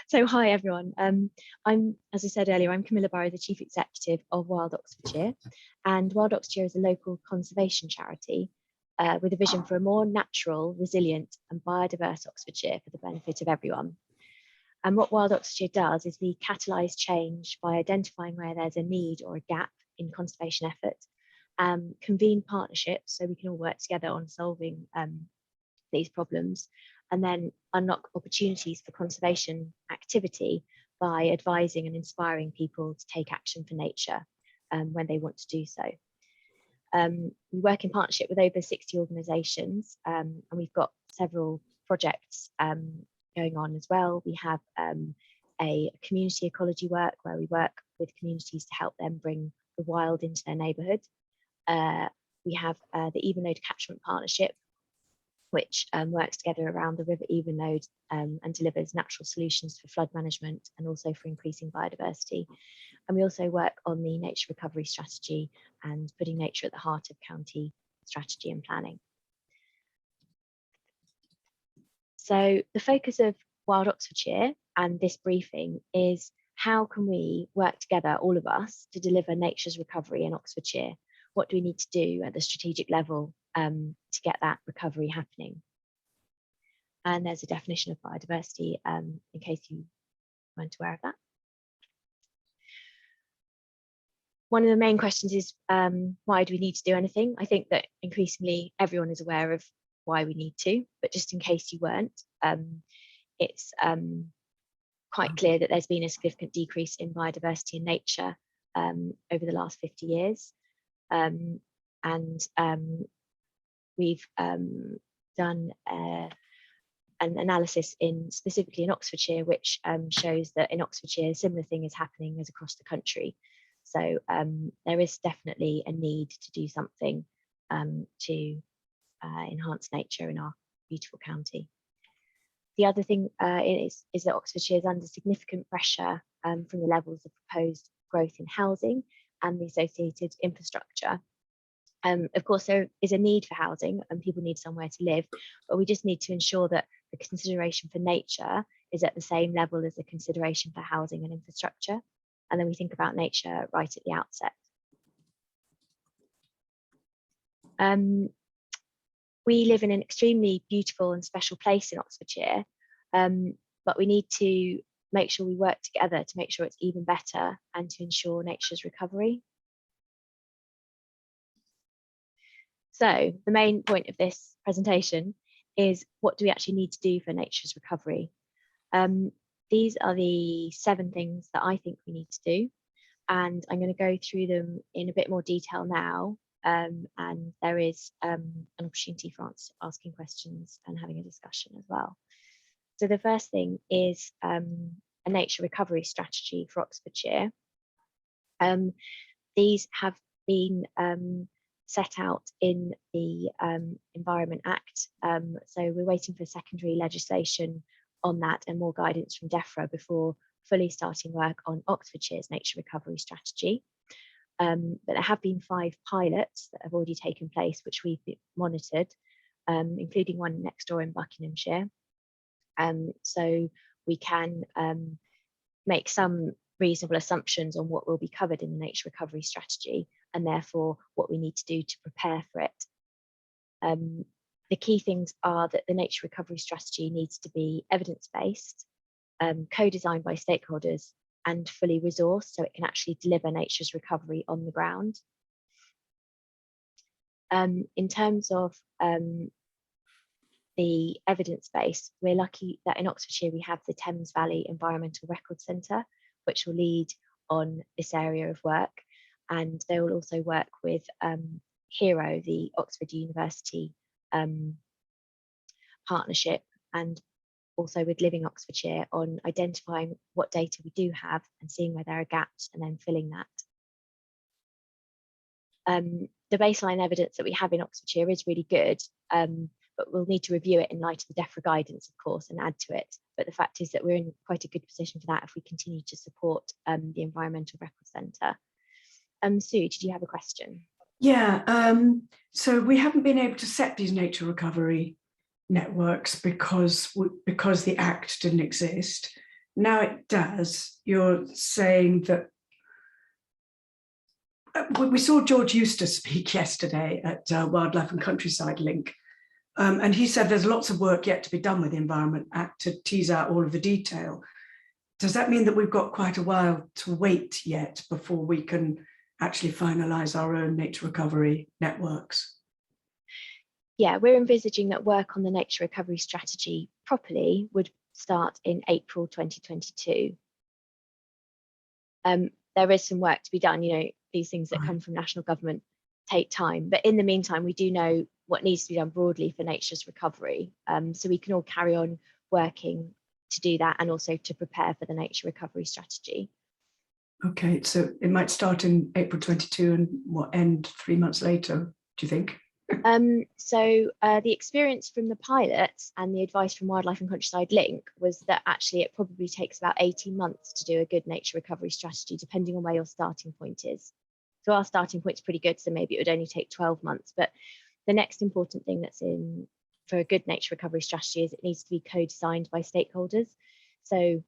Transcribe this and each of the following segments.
So hi everyone. As I said earlier, I'm Camilla Burrow, the Chief Executive of Wild Oxfordshire, and Wild Oxfordshire is a local conservation charity with a vision for a more natural, resilient and biodiverse Oxfordshire for the benefit of everyone. And what Wild Oxfordshire does is we catalyse change by identifying where there's a need or a gap in conservation effort, convene partnerships so we can all work together on solving these problems, and then unlock opportunities for conservation activity by advising and inspiring people to take action for nature when they want to do so. We work in partnership with over 60 organisations, and we've got several projects going on as well. We have a community ecology work where we work with communities to help them bring the wild into their neighbourhood. We have the Evennode Catchment Partnership, which works together around the River Evennode and delivers natural solutions for flood management and also for increasing biodiversity. And we also work on the nature recovery strategy and putting nature at the heart of county strategy and planning. So the focus of Wild Oxfordshire and this briefing is how can we work together, all of us, to deliver nature's recovery in Oxfordshire? What do we need to do at the strategic level to get that recovery happening? And there's a definition of biodiversity in case you weren't aware of that. One of the main questions is why do we need to do anything? I think that increasingly everyone is aware of why we need to, but just in case you weren't, it's quite clear that there's been a significant decrease in biodiversity in nature over the last 50 years. We've done an analysis specifically in Oxfordshire, which shows that in Oxfordshire, a similar thing is happening as across the country. So there is definitely a need to do something to enhance nature in our beautiful county. The other thing is that Oxfordshire is under significant pressure from the levels of proposed growth in housing and the associated infrastructure. Of course, there is a need for housing and people need somewhere to live, but we just need to ensure that the consideration for nature is at the same level as the consideration for housing and infrastructure. And then we think about nature right at the outset. We live in an extremely beautiful and special place in Oxfordshire, but we need to make sure we work together to make sure it's even better and to ensure nature's recovery. So the main point of this presentation is what do we actually need to do for nature's recovery? These are the 7 things that I think we need to do, and I'm going to go through them in a bit more detail now, and there is an opportunity for asking questions and having a discussion as well. So the first thing is a nature recovery strategy for Oxfordshire. These have been set out in the Environment Act, so we're waiting for secondary legislation on that and more guidance from DEFRA before fully starting work on Oxfordshire's nature recovery strategy. But there have been 5 pilots that have already taken place, which we've monitored, including one next door in Buckinghamshire. So we can make some reasonable assumptions on what will be covered in the nature recovery strategy and therefore what we need to do to prepare for it. The key things are that the nature recovery strategy needs to be evidence-based, co-designed by stakeholders and fully resourced so it can actually deliver nature's recovery on the ground. In terms of the evidence base, we're lucky that in Oxfordshire we have the Thames Valley Environmental Record Centre, which will lead on this area of work, and they will also work with HERO, the Oxford University partnership, and also with Living Oxfordshire on identifying what data we do have and seeing where there are gaps and then filling that. The baseline evidence that we have in Oxfordshire is really good, but we'll need to review it in light of the DEFRA guidance, of course, and add to it. But the fact is that we're in quite a good position for that if we continue to support the Environmental Record Centre. Sue, did you have a question? Yeah, so we haven't been able to set these nature recovery networks because the Act didn't exist. now it does. You're saying that we saw George Eustace speak yesterday at Wildlife and Countryside Link, and he said there's lots of work yet to be done with the Environment Act to tease out all of the detail. Does that mean that we've got quite a while to wait yet before we can actually finalise our own nature recovery networks? Yeah, we're envisaging that work on the nature recovery strategy properly would start in April 2022. There is some work to be done, you know, these things that come from national government take time, but in the meantime, we do know what needs to be done broadly for nature's recovery. So we can all carry on working to do that and also to prepare for the nature recovery strategy. Okay, so it might start in April 22 and what, end 3 months later, do you think? So the experience from the pilots and the advice from Wildlife and Countryside Link was that actually it probably takes about 18 months to do a good nature recovery strategy, depending on where your starting point is. So our starting point is pretty good, so maybe it would only take 12 months. But the next important thing that's in for a good nature recovery strategy is it needs to be co-designed by stakeholders. So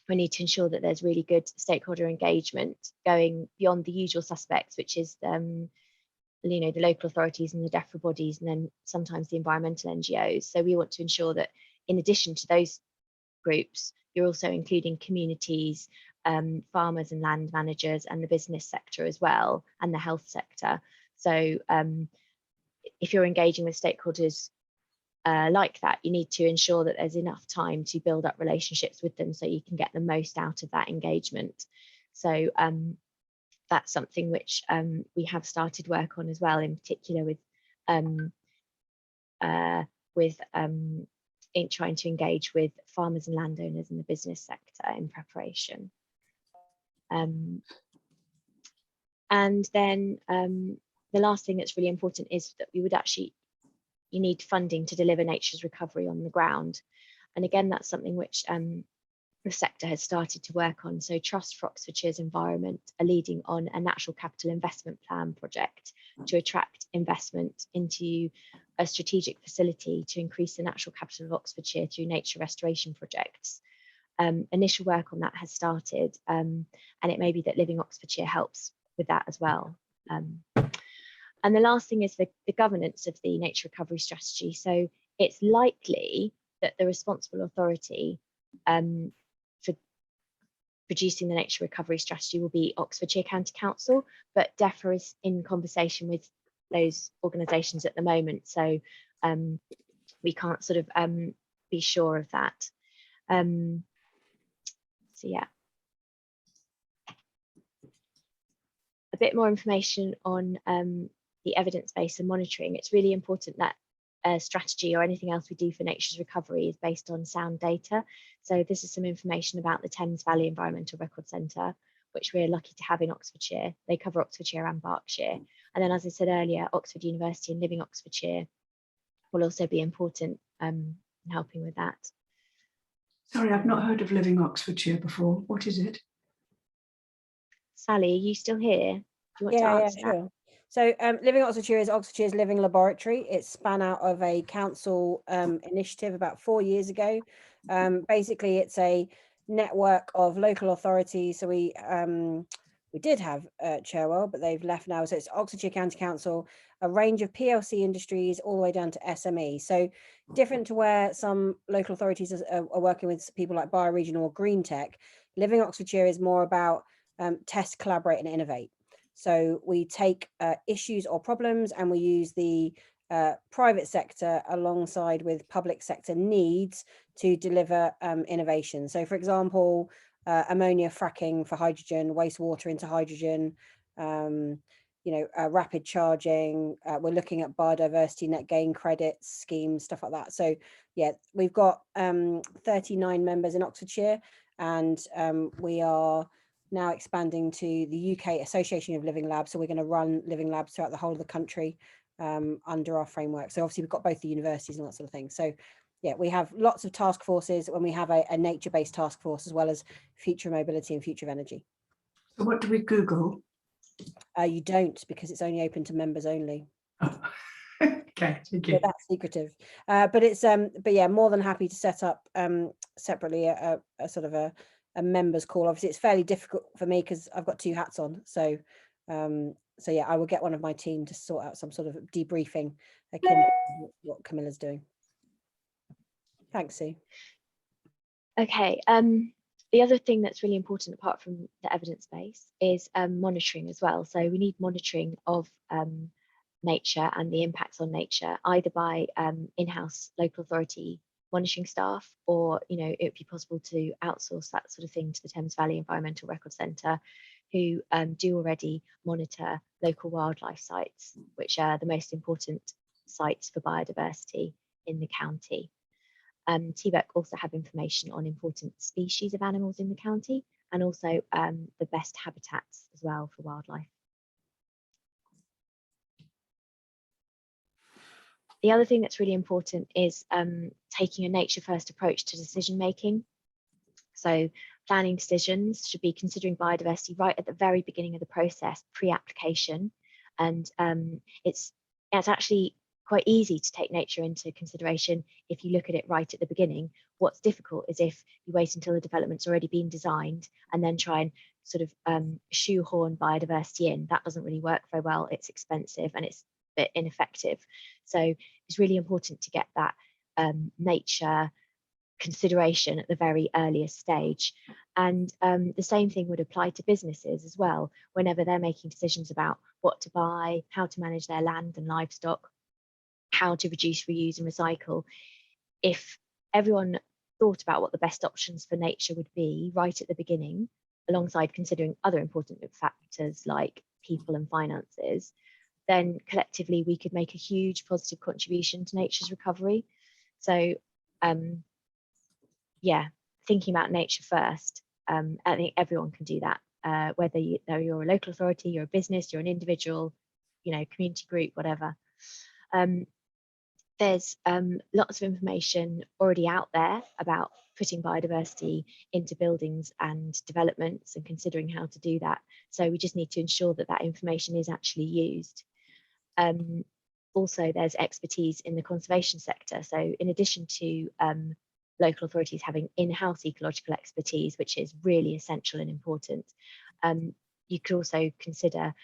we need to ensure that there's really good stakeholder engagement going beyond the usual suspects, which is you know, the local authorities and the DEFRA bodies, and then sometimes the environmental NGOs. So we want to ensure that in addition to those groups, you're also including communities, farmers and land managers, and the business sector as well, and the health sector. So if you're engaging with stakeholders like that, you need to ensure that there's enough time to build up relationships with them so you can get the most out of that engagement. So that's something which we have started work on as well, in particular with in trying to engage with farmers and landowners in the business sector in preparation. And then the last thing that's really important is that we would actually, you need funding to deliver nature's recovery on the ground. And again, that's something which the sector has started to work on. So Trust for Oxfordshire's Environment are leading on a natural capital investment plan project to attract investment into a strategic facility to increase the natural capital of Oxfordshire through nature restoration projects. Initial work on that has started, and it may be that Living Oxfordshire helps with that as well. And the last thing is the governance of the nature recovery strategy. So it's likely that the responsible authority for producing the nature recovery strategy will be Oxfordshire County Council, but DEFRA is in conversation with those organisations at the moment, so we can't sort of be sure of that. So yeah, a bit more information on the evidence base and monitoring. It's really important that a strategy or anything else we do for nature's recovery is based on sound data. So this is some information about the Thames Valley Environmental Record Centre, which we're lucky to have in Oxfordshire. They cover Oxfordshire and Berkshire. And then, as I said earlier, Oxford University and Living Oxfordshire will also be important in helping with that. Sorry, I've not heard of Living Oxfordshire before. What is it? Sally, are you still here? Do you want to answer that? Sure. So Living Oxfordshire is Oxfordshire's living laboratory. It span out of a council initiative about 4 years ago. Basically, it's a network of local authorities. So we did have Cherwell, but they've left now. So it's Oxfordshire County Council, a range of PLC industries all the way down to SME. So different to where some local authorities are working with people like bioregional or green tech, Living Oxfordshire is more about test, collaborate and innovate. So we take issues or problems and we use the private sector alongside with public sector needs to deliver innovation. So for example, ammonia fracking for hydrogen, wastewater into hydrogen, rapid charging. We're looking at biodiversity net gain credits schemes, stuff like that. So yeah, we've got 39 members in Oxfordshire, and we are now expanding to the UK Association of Living Labs. So we're going to run living labs throughout the whole of the country under our framework. So obviously we've got both the universities and that sort of thing. So yeah, we have lots of task forces when we have a nature-based task force, as well as future mobility and future of energy. So what do we Google? You don't, because it's only open to members only. Oh. Okay, thank So you. that's secretive, but it's but yeah, more than happy to set up separately a sort of a members call. Obviously it's fairly difficult for me because I've got 2 hats on, so so yeah, I will get one of my team to sort out some sort of debriefing akin to what Camilla's doing. Thanks, Sue. Okay, the other thing that's really important apart from the evidence base is monitoring as well. So we need monitoring of nature and the impacts on nature, either by in-house local authority monitoring staff, or it would be possible to outsource that sort of thing to the Thames Valley Environmental Record Centre, who do already monitor local wildlife sites, which are the most important sites for biodiversity in the county. TVEC also have information on important species of animals in the county, and also the best habitats as well for wildlife. The other thing that's really important is taking a nature first approach to decision making. So planning decisions should be considering biodiversity right at the very beginning of the process, pre-application. And it's actually quite easy to take nature into consideration if you look at it right at the beginning. What's difficult is if you wait until the development's already been designed and then try and sort of shoehorn biodiversity in. That doesn't really work very well. It's expensive and it's a bit ineffective. So it's really important to get that nature consideration at the very earliest stage. And the same thing would apply to businesses as well, whenever they're making decisions about what to buy, how to manage their land and livestock, how to reduce, reuse and recycle. If everyone thought about what the best options for nature would be right at the beginning, alongside considering other important factors like people and finances, then collectively we could make a huge positive contribution to nature's recovery. So yeah, thinking about nature first, I think everyone can do that, whether you're a local authority, you're a business, you're an individual, community group, whatever. There's lots of information already out there about putting biodiversity into buildings and developments and considering how to do that. So we just need to ensure that that information is actually used. Also, there's expertise in the conservation sector. So in addition to local authorities having in-house ecological expertise, which is really essential and important, you could also consider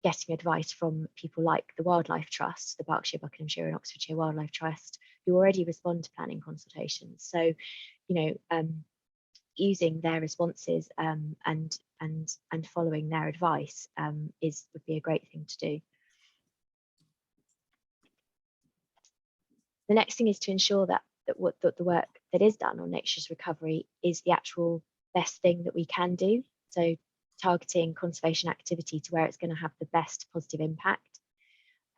getting advice from people like the Wildlife Trust, the Berkshire, Buckinghamshire and Oxfordshire Wildlife Trust, who already respond to planning consultations. So, using their responses and following their advice would be a great thing to do. The next thing is to ensure that the work that is done on nature's recovery is the actual best thing that we can do. So targeting conservation activity to where it's going to have the best positive impact.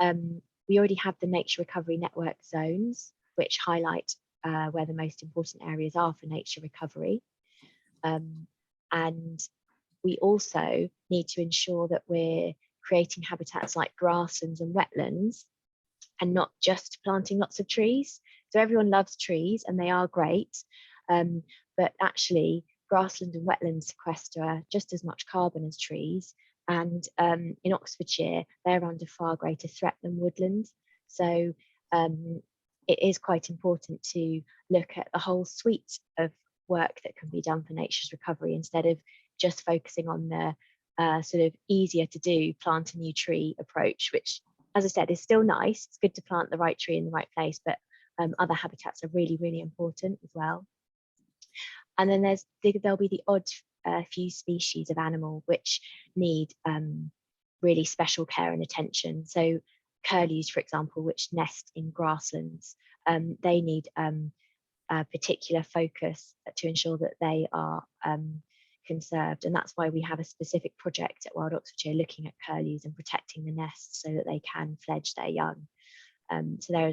We already have the nature recovery network zones, which highlight where the most important areas are for nature recovery. And we also need to ensure that we're creating habitats like grasslands and wetlands, and not just planting lots of trees. So everyone loves trees and they are great, but actually grassland and wetlands sequester just as much carbon as trees. And in Oxfordshire, they're under far greater threat than woodland. So it is quite important to look at the whole suite of work that can be done for nature's recovery, instead of just focusing on the sort of easier to do plant a new tree approach, which, as I said, is still nice. It's good to plant the right tree in the right place, but other habitats are really, really important as well. And then there'll be the odd few species of animal which need really special care and attention. So curlews, for example, which nest in grasslands, they need a particular focus to ensure that they are conserved. And that's why we have a specific project at Wild Oxfordshire looking at curlews and protecting the nests so that they can fledge their young. So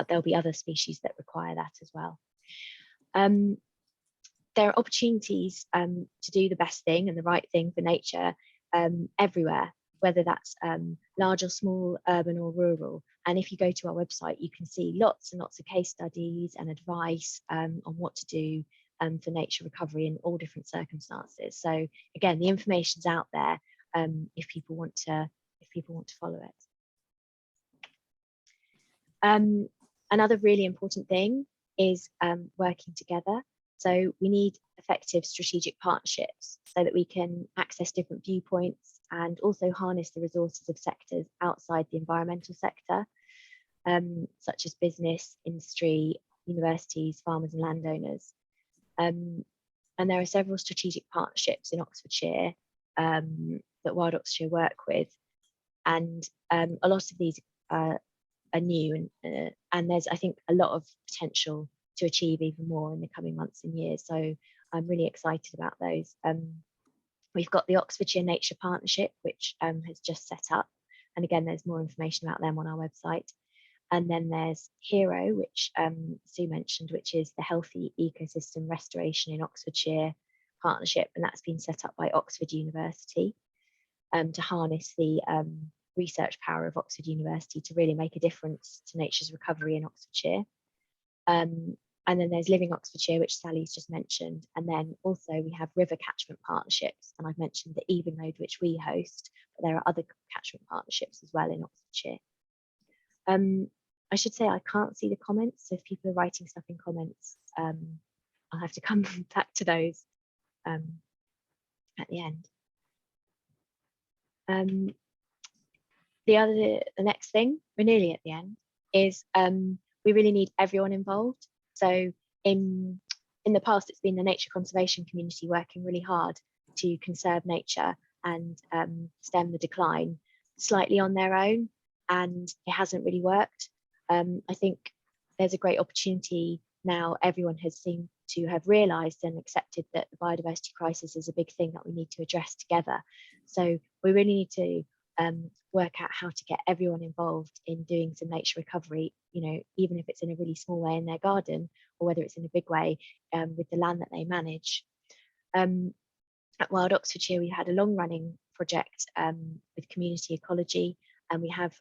there'll be other species that require that as well. There are opportunities to do the best thing and the right thing for nature everywhere, whether that's large or small, urban or rural. And if you go to our website, you can see lots and lots of case studies and advice on what to do for nature recovery in all different circumstances. So again, the information's out there if people want to if people want to follow it. Another really important thing is working together. So we need effective strategic partnerships so that we can access different viewpoints and also harness the resources of sectors outside the environmental sector, such as business, industry, universities, farmers and landowners. And there are several strategic partnerships in Oxfordshire that Wild Oxfordshire work with. And a lot of these are new, and there's, I think, a lot of potential to achieve even more in the coming months and years. So I'm really excited about those. We've got the Oxfordshire Nature Partnership, which has just set up. And again, there's more information about them on our website. And then there's HERO, which Sue mentioned, which is the Healthy Ecosystem Restoration in Oxfordshire Partnership. And that's been set up by Oxford University to harness the research power of Oxford University to really make a difference to nature's recovery in Oxfordshire. And then there's Living Oxfordshire, which Sally's just mentioned. And then also we have river catchment partnerships. And I've mentioned the Even Road, which we host, but there are other catchment partnerships as well in Oxfordshire. I should say I can't see the comments, so if people are writing stuff in comments, I'll have to come back to those at the end. The next thing, we're nearly at the end, is we really need everyone involved. So in the past, it's been the nature conservation community working really hard to conserve nature and stem the decline slightly on their own, and it hasn't really worked. I think there's a great opportunity now. Everyone has seemed to have realised and accepted that the biodiversity crisis is a big thing that we need to address together. So we really need to work out how to get everyone involved in doing some nature recovery, you know, even if it's in a really small way in their garden, or whether it's in a big way with the land that they manage. At Wild Oxfordshire, we had a long-running project with community ecology, and we have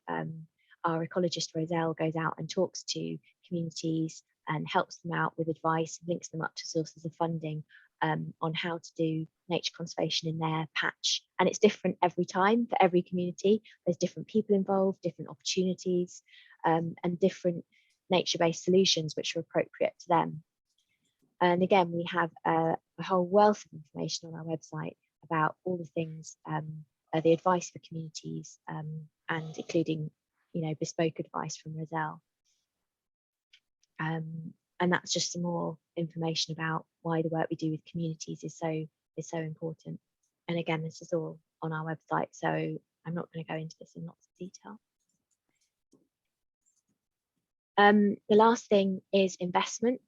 our ecologist Roselle goes out and talks to communities and helps them out with advice, links them up to sources of funding on how to do nature conservation in their patch. And it's different every time for every community. There's different people involved, different opportunities, and different nature-based solutions which are appropriate to them. And again, we have a whole wealth of information on our website about all the things, the advice for communities, and including, you know, bespoke advice from Roselle. And that's just some more information about why the work we do with communities is so important. And again, this is all on our website, so I'm not going to go into this in lots of detail. The last thing is investment.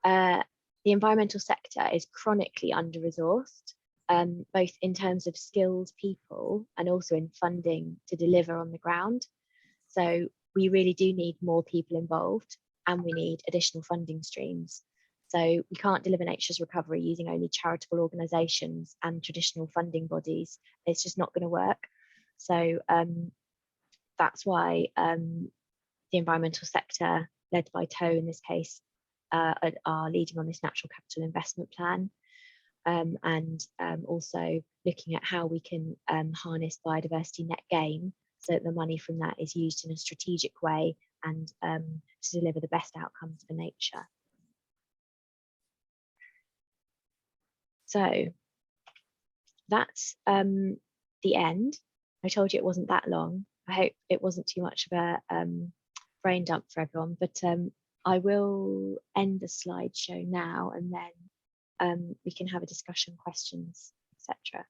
The environmental sector is chronically under-resourced, both in terms of skilled people and also in funding to deliver on the ground. So we really do need more people involved, and we need additional funding streams. So we can't deliver nature's recovery using only charitable organisations and traditional funding bodies. It's just not going to work. So that's why the environmental sector, led by TOW in this case, are leading on this natural capital investment plan, and also looking at how we can harness biodiversity net gain so that the money from that is used in a strategic way and to deliver the best outcomes for nature. So that's the end. I told you it wasn't that long. I hope it wasn't too much of a brain dump for everyone, but I will end the slideshow now, and then we can have a discussion, questions, etc.